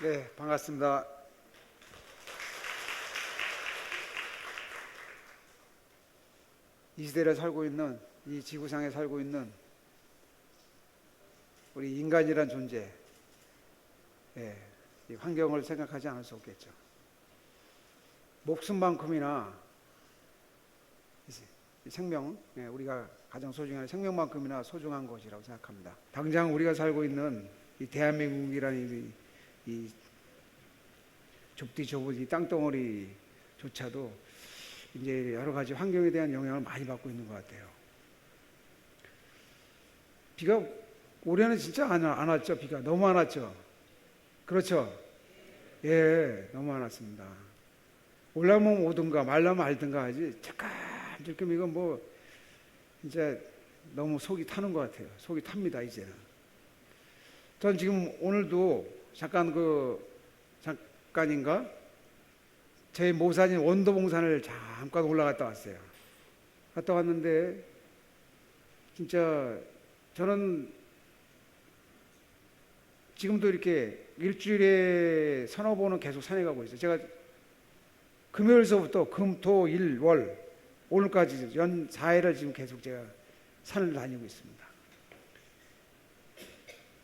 네, 반갑습니다. 이 시대를 살고 있는, 이 지구상에 살고 있는 우리 인간이란 존재, 예, 이 환경을 생각하지 않을 수 없겠죠. 목숨만큼이나 이 생명, 우리가 가장 소중한 생명만큼이나 소중한 것이라고 생각합니다. 당장 우리가 살고 있는 이 대한민국이라는 이 좁디 좁은 이 땅덩어리조차도 이제 여러 가지 환경에 대한 영향을 많이 받고 있는 것 같아요. 비가 올해는 진짜 안 왔죠. 비가 너무 안 왔죠. 그렇죠. 예, 너무 안 왔습니다. 올라면 오든가 말라면 말든가 하지. 잠깐 조금 이건 뭐 진짜 너무 속이 타는 것 같아요. 속이 탑니다 이제는. 전 지금 오늘도 잠깐인가 제 모산인 원도봉산을 잠깐 올라갔다 왔어요. 갔다 왔는데 진짜 저는 지금도 이렇게 일주일에 서너 번은 계속 산에 가고 있어요. 제가 금요일서부터 금, 토, 일, 월 오늘까지 연 4일을 지금 계속 제가 산을 다니고 있습니다.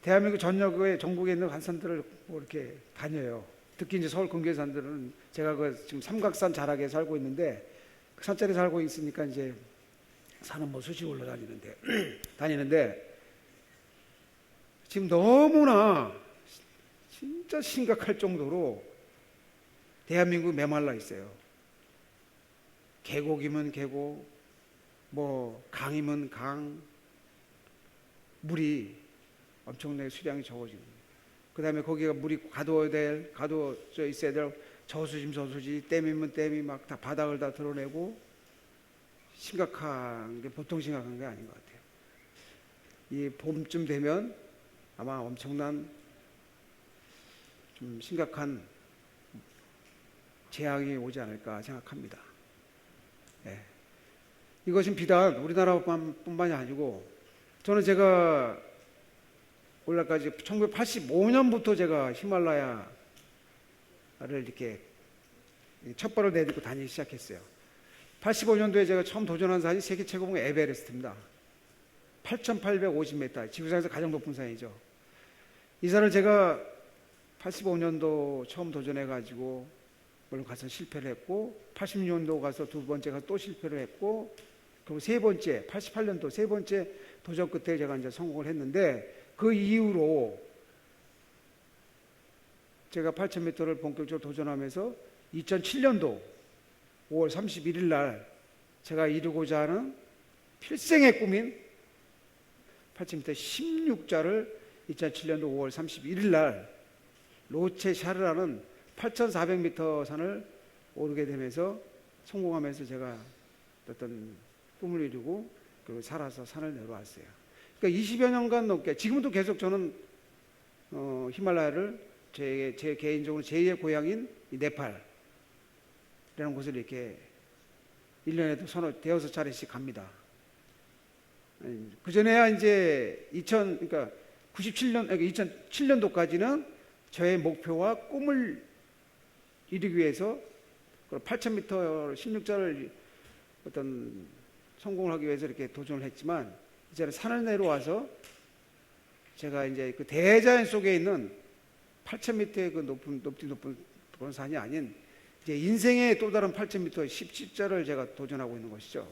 대한민국 전국에 있는 산들을 뭐 이렇게 다녀요. 특히 이제 서울 근교산들은 제가 지금 삼각산 자락에 살고 있는데 그 산자리에 살고 있으니까 이제 산은 뭐 수시 올라다니는데 지금 너무나 진짜 심각할 정도로 대한민국이 메말라 있어요. 계곡이면 계곡, 뭐 강이면 강, 물이 엄청나게 수량이 적어지는 거예요. 그 다음에 거기가 물이 가둬져 있어야 될 저수지, 댐이면 댐이 막 다 바닥을 다 드러내고 심각한 게 보통 심각한 게 아닌 것 같아요. 이 봄쯤 되면 아마 엄청난 좀 심각한 재앙이 오지 않을까 생각합니다. 네. 이것은 비단 우리나라뿐만이 아니고 저는 제가 올라까지 1985년부터 제가 히말라야를 이렇게 첫 발을 내딛고 다니기 시작했어요. 85년도에 제가 처음 도전한 산이 세계 최고봉 에베레스트입니다. 8,850m, 지구상에서 가장 높은 산이죠. 이 산을 제가 85년도 처음 도전해가지고 물론 가서 실패를 했고 86년도 가서 두 번째 가서 또 실패를 했고 그리고 세 번째 88년도 세 번째 도전 끝에 제가 이제 성공을 했는데 그 이후로 제가 8,000m를 본격적으로 도전하면서 2007년도 5월 31일 날 제가 이루고자 하는 필생의 꿈인 8,000m 16자를 2007년도 5월 31일 날 로체 샤르라는 8,400m 산을 오르게 되면서 성공하면서 제가 어떤 꿈을 이루고 그리고 살아서 산을 내려왔어요. 그러니까 20여 년간 넘게 지금도 계속 저는 히말라야를 제 개인적으로 제2의 고향인 이 네팔이라는 곳을 이렇게 1년에도 대여섯 차례씩 갑니다. 그 전에야 이제 2007년도까지는 저의 목표와 꿈을 이루기 위해서 8,000m 16자를 어떤 성공을 하기 위해서 이렇게 도전을 했지만 이제는 산을 내려와서 제가 이제 그 대자연 속에 있는 8,000m의 그 높은 그런 산이 아닌 이제 인생의 또 다른 8,000m 17자를 제가 도전하고 있는 것이죠.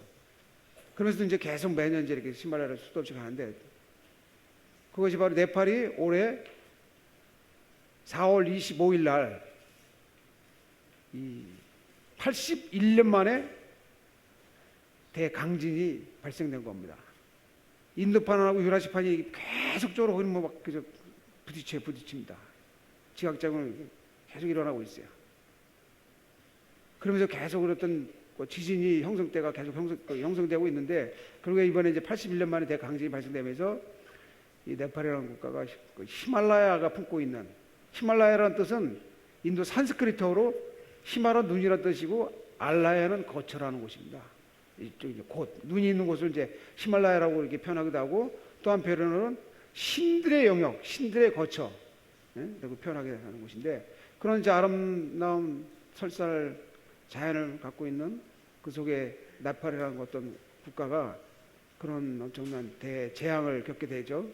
그러면서 이제 계속 매년 이제 이렇게 히말라야를 수도 없이 가는데 그것이 바로 네팔이 올해 4월 25일 날 이 81년 만에 대강진이 발생된 겁니다. 인도판하고 유라시판이 계속적으로 거기 뭐 막 부딪힙니다. 지각장은 계속 일어나고 있어요. 그러면서 계속 어떤 지진이 형성대가 계속 형성되고 있는데 결국에 이번에 이제 81년 만에 대강진이 발생되면서 이 네팔이라는 국가가 히말라야가 품고 있는 히말라야라는 뜻은 인도 산스크리트어로 히마라 눈이라는 뜻이고 알라야는 거처라는 곳입니다. 이쪽 이제 곳 눈이 있는 곳을 이제 히말라야라고 이렇게 표현하기도 하고 또 한편으로는 신들의 영역, 신들의 거처 라고 표현하게 하는 곳인데, 그런 이제 아름다운 설살 자연을 갖고 있는 그 속에 네팔이라는 어떤 국가가 그런 엄청난 대재앙을 겪게 되죠.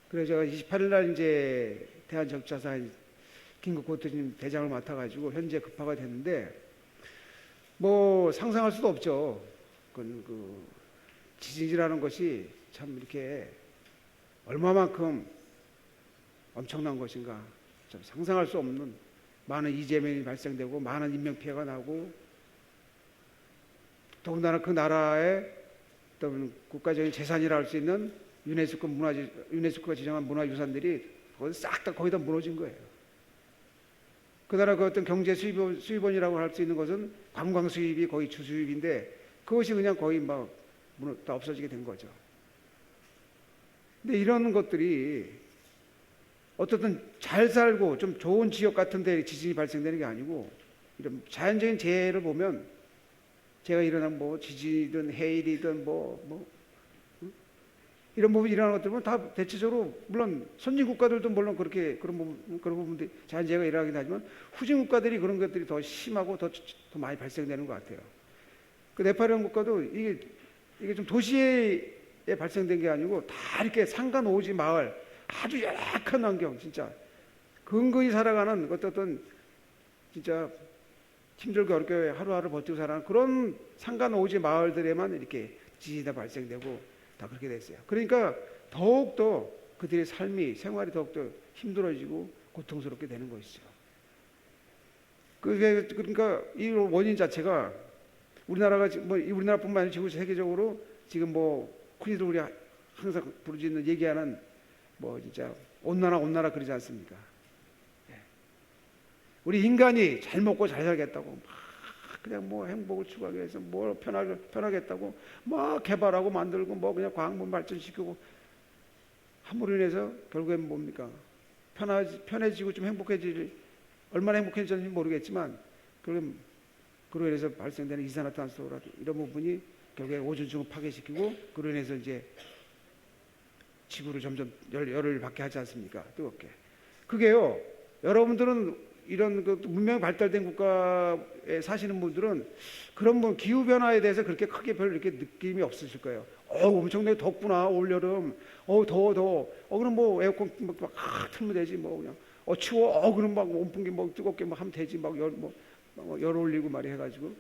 그래서 제가 28일 날 이제 대한적자사 긴급고토님 대장을 맡아가지고 현재 급파가 됐는데, 뭐 상상할 수도 없죠. 그 지진이라는 것이 참 이렇게 얼마만큼 엄청난 것인가, 참 상상할 수 없는 많은 이재민이 발생되고 많은 인명피해가 나고, 더군다나 그 나라의 어떤 국가적인 재산이라 할 수 있는 유네스코가 지정한 문화유산들이 싹 다 거의 다 무너진 거예요. 그 나라 그 어떤 경제 수입원이라고 할 수 있는 것은 관광 수입이 거의 주수입인데, 그것이 그냥 거의 막 다 없어지게 된 거죠. 근데 이런 것들이 어떻든 잘 살고 좀 좋은 지역 같은 데 지진이 발생되는 게 아니고, 이런 자연적인 재해를 보면 제가 일어난 뭐 지진이든 해일이든 이런 부분이 일어나는 것들은 다 대체적으로, 물론 선진 국가들도 물론 그렇게 그런 부분들이 자연재해가 일어나긴 하지만, 후진 국가들이 그런 것들이 더 심하고 더 많이 발생되는 것 같아요. 그 네팔이라는 국가도 이게 좀 도시에 발생된 게 아니고 다 이렇게 산간 오지 마을, 아주 열악한 환경, 진짜 근근히 살아가는 어떤 진짜 힘들고 어렵게 하루하루 버티고 살아가는 그런 산간 오지 마을들에만 이렇게 지진이 발생되고 다 그렇게 됐어요. 그러니까 더욱더 그들의 삶이, 생활이 더욱더 힘들어지고 고통스럽게 되는 것이죠. 그러니까 이 원인 자체가 우리나라가 뭐 우리나라뿐만 아니라 지금 세계적으로 지금 뭐 흔히들 우리 항상 부르짖는 얘기하는 뭐 진짜 온나라 그러지 않습니까? 우리 인간이 잘 먹고 잘 살겠다고 막 그냥 뭐 행복을 추구하기 위해서 뭘 편하겠다고 막 개발하고 만들고 뭐 그냥 과학문 발전시키고 함으로 인해서 결국엔 뭡니까? 편해지고 좀 얼마나 행복해졌는지 모르겠지만, 그로 인해서 발생되는 이산화탄소라든지 이런 부분이 결국에 오존층을 파괴시키고, 그로 인해서 이제 지구를 점점 열을 받게 하지 않습니까? 뜨겁게. 그게요, 여러분들은 이런 그 문명이 발달된 국가에 사시는 분들은 그런 뭐 기후 변화에 대해서 그렇게 크게 별 이렇게 느낌이 없으실 거예요. 엄청나게 덥구나, 올 여름. 더워. 그럼 뭐 에어컨 막 틀면 되지, 뭐 그냥. 추워. 그럼 막 온풍기 뭐 뜨겁게 막 하면 되지, 막 열 올리고 말이 해가지고.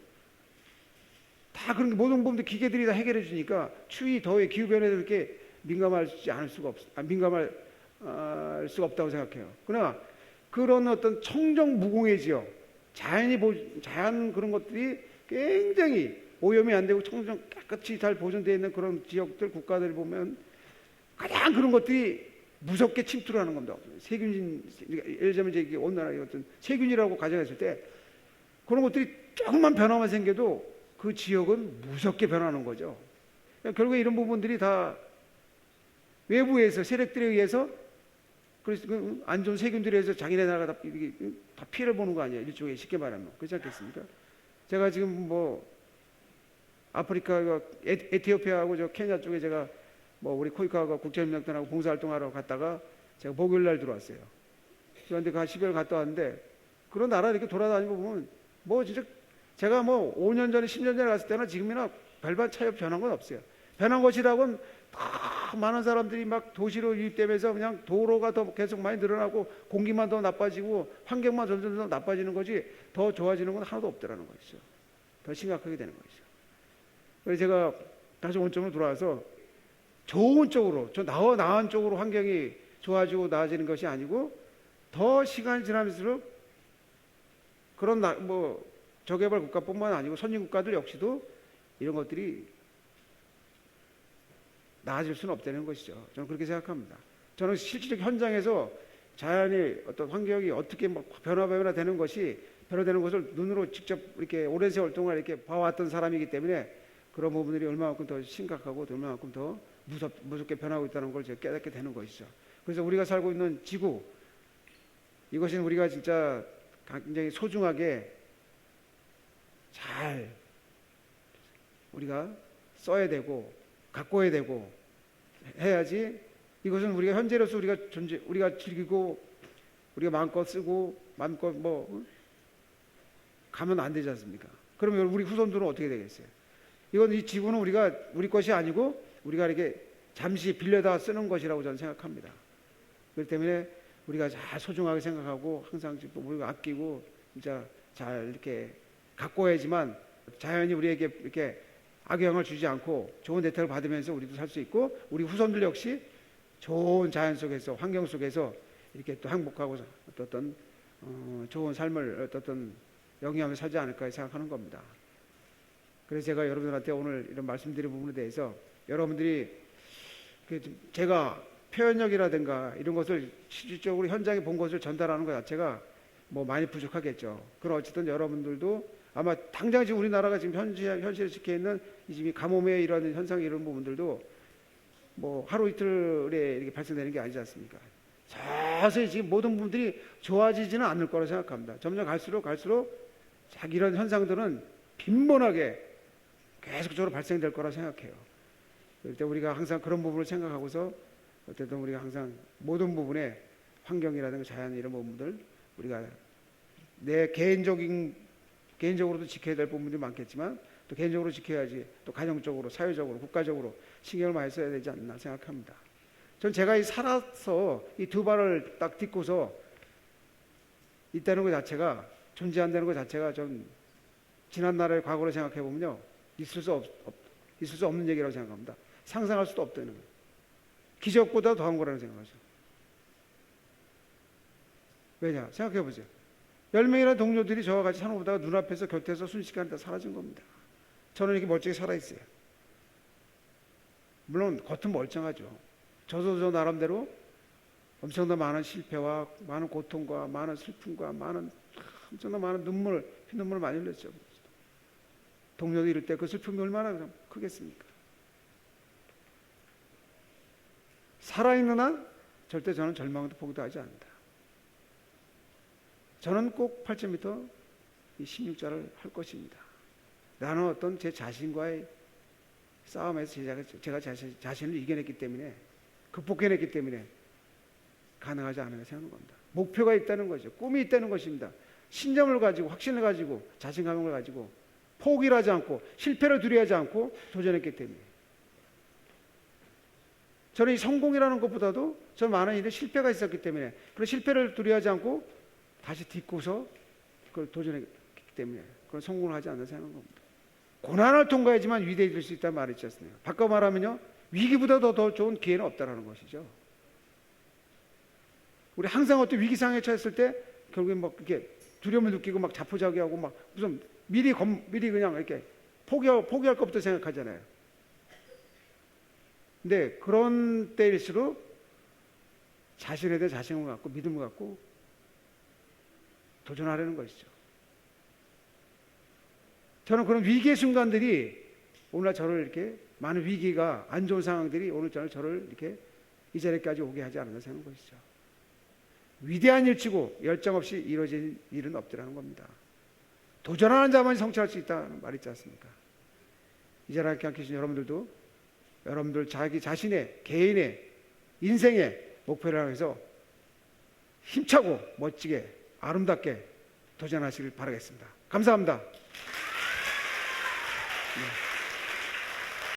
다 그런 게 모든 부분들 기계들이 다 해결해 주니까 추위, 더위, 기후 변화에 그렇게 민감할 수가 없다고 생각해요. 그러나 그런 어떤 청정 무공해 지역, 자연 그런 것들이 굉장히 오염이 안 되고 청정 깨끗이 잘 보존되어 있는 그런 지역들, 국가들 보면 가장 그런 것들이 무섭게 침투를 하는 겁니다. 세균, 예를 들면 이제 온난화의 어떤 세균이라고 가정했을 때 그런 것들이 조금만 변화만 생겨도 그 지역은 무섭게 변하는 거죠. 그러니까 결국에 이런 부분들이 다 외부에서 세력들에 의해서, 그래서 안 좋은 세균들에 의해서 자기네 나라가 다 피해를 보는 거 아니에요. 일종의 쉽게 말하면. 그렇지 않겠습니까? 제가 지금 뭐 아프리카 에티오피아하고 저 케냐 쪽에 제가 뭐 우리 코이카가 국제협력단하고 봉사활동하러 갔다가 제가 목요일 날 들어왔어요. 그런데 그 10일 갔다 왔는데, 그런 나라 이렇게 돌아다니고 보면 뭐 진짜 제가 뭐 5년 전에 10년 전에 갔을 때나 지금이나 별반 차이 변한 건 없어요. 변한 것이라고는 다 많은 사람들이 막 도시로 유입되면서 그냥 도로가 더 계속 많이 늘어나고 공기만 더 나빠지고 환경만 점점 더 나빠지는 거지, 더 좋아지는 건 하나도 없더라는 것이죠. 더 심각하게 되는 것이죠. 그래서 제가 다시 원점으로 돌아와서 좋은 쪽으로, 나은 쪽으로 환경이 좋아지고 나아지는 것이 아니고, 더 시간이 지나면서 그런 뭐 저개발 국가뿐만 아니고 선진 국가들 역시도 이런 것들이 나아질 수는 없다는 것이죠. 저는 그렇게 생각합니다. 저는 실질적 현장에서 자연의 어떤 환경이 어떻게 변화되는 것을 눈으로 직접 이렇게 오랜 세월 동안 이렇게 봐왔던 사람이기 때문에 그런 부분들이 얼마만큼 더 심각하고 얼마만큼 더 무섭게 변하고 있다는 걸 제가 깨닫게 되는 것이죠. 그래서 우리가 살고 있는 지구, 이것은 우리가 진짜 굉장히 소중하게 잘 우리가 써야 되고 가꿔야 되고 해야지, 이것은 우리가 현재로서 우리가 즐기고 우리가 마음껏 쓰고 마음껏 가면 안 되지 않습니까? 그러면 우리 후손들은 어떻게 되겠어요? 이건 이 지구는 우리 것이 아니고 우리가 이렇게 잠시 빌려다 쓰는 것이라고 저는 생각합니다. 그렇기 때문에 우리가 잘 소중하게 생각하고 항상 우리가 아끼고 진짜 잘 이렇게 가꿔야지만 자연이 우리에게 이렇게 악영향을 주지 않고 좋은 대타를 받으면서 우리도 살 수 있고 우리 후손들 역시 좋은 자연 속에서 환경 속에서 이렇게 또 행복하고 어떤 좋은 삶을 어떤 영위하며 살지 않을까 생각하는 겁니다. 그래서 제가 여러분들한테 오늘 이런 말씀드린 부분에 대해서 여러분들이 제가 표현력이라든가 이런 것을 실질적으로 현장에 본 것을 전달하는 것 자체가 많이 부족하겠죠. 그럼 어쨌든 여러분들도 아마 당장 지금 우리나라가 지금 현실에 지켜 있는 이 가뭄의 이런 현상 이런 부분들도 하루 이틀에 이렇게 발생되는 게 아니지 않습니까? 서서히 지금 모든 부분들이 좋아지지는 않을 거라 생각합니다. 점점 갈수록 이런 현상들은 빈번하게 계속적으로 발생될 거라 생각해요. 그럴 때 우리가 항상 그런 부분을 생각하고서 어쨌든 우리가 항상 모든 부분에 환경이라든가 자연 이런 부분들 우리가 내 개인적으로도 지켜야 될 부분들이 많겠지만 또 개인적으로 지켜야지 또 가정적으로 사회적으로 국가적으로 신경을 많이 써야 되지 않나 생각합니다. 전 제가 살아서 이 두 발을 딱 딛고서 있다는 것 자체가 존재한다는 것 자체가 좀 지난 날의 과거를 생각해 보면요 있을 수 없는 얘기라고 생각합니다. 상상할 수도 없다는 거예요. 기적보다 더한 거라고 생각하죠. 왜냐? 생각해 보세요. 10명이라는 동료들이 저와 같이 산호보다가 눈앞에서 곁에서 순식간에 다 사라진 겁니다. 저는 이렇게 멀쩡히 살아있어요. 물론 겉은 멀쩡하죠. 저도 저 나름대로 엄청난 많은 실패와 많은 고통과 많은 슬픔과 엄청난 많은 피눈물을 많이 흘렸죠. 동료도 이럴 때 그 슬픔이 얼마나 크겠습니까? 살아있는 한 절대 저는 절망도 포기도 하지 않는다. 저는 꼭 8,000m 이 16자를 할 것입니다. 나는 어떤 제 자신과의 싸움에서 제가 자신을 이겨냈기 때문에 극복해냈기 때문에 가능하지 않을까 생각하는 겁니다. 목표가 있다는 거죠. 꿈이 있다는 것입니다. 신념을 가지고 확신을 가지고 자신감을 가지고 포기를 하지 않고 실패를 두려워하지 않고 도전했기 때문에 저는 이 성공이라는 것보다도 저 많은 일에 실패가 있었기 때문에 그런 실패를 두려워하지 않고 다시 딛고서 그걸 도전했기 때문에 그런 성공을 하지 않는 생각하는 겁니다. 고난을 통과해야지만 위대해질 수 있다는 말이 있지 않습니까? 바꿔 말하면요 위기보다 더 좋은 기회는 없다라는 것이죠. 우리 항상 어떤 위기 상황에 처했을 때 결국에 이렇게 두려움을 느끼고 자포자기하고 무슨 미리 그냥 이렇게 포기할 것부터 생각하잖아요. 근데 그런 때일수록 자신에 대한 자신감을 갖고 믿음을 갖고 도전하려는 것이죠. 저는 그런 위기의 순간들이 오늘 저를 이렇게 많은 위기가 안 좋은 상황들이 오늘 저를 이렇게 이 자리까지 오게 하지 않았나 생각하는 것이죠. 위대한 일치고 열정 없이 이루어진 일은 없더라는 겁니다. 도전하는 자만이 성취할 수 있다는 말이 있지 않습니까? 이 자리에 함께 계신 여러분들도 여러분들 자기 자신의 개인의 인생의 목표를 향해서 힘차고 멋지게 아름답게 도전하시길 바라겠습니다. 감사합니다. 네.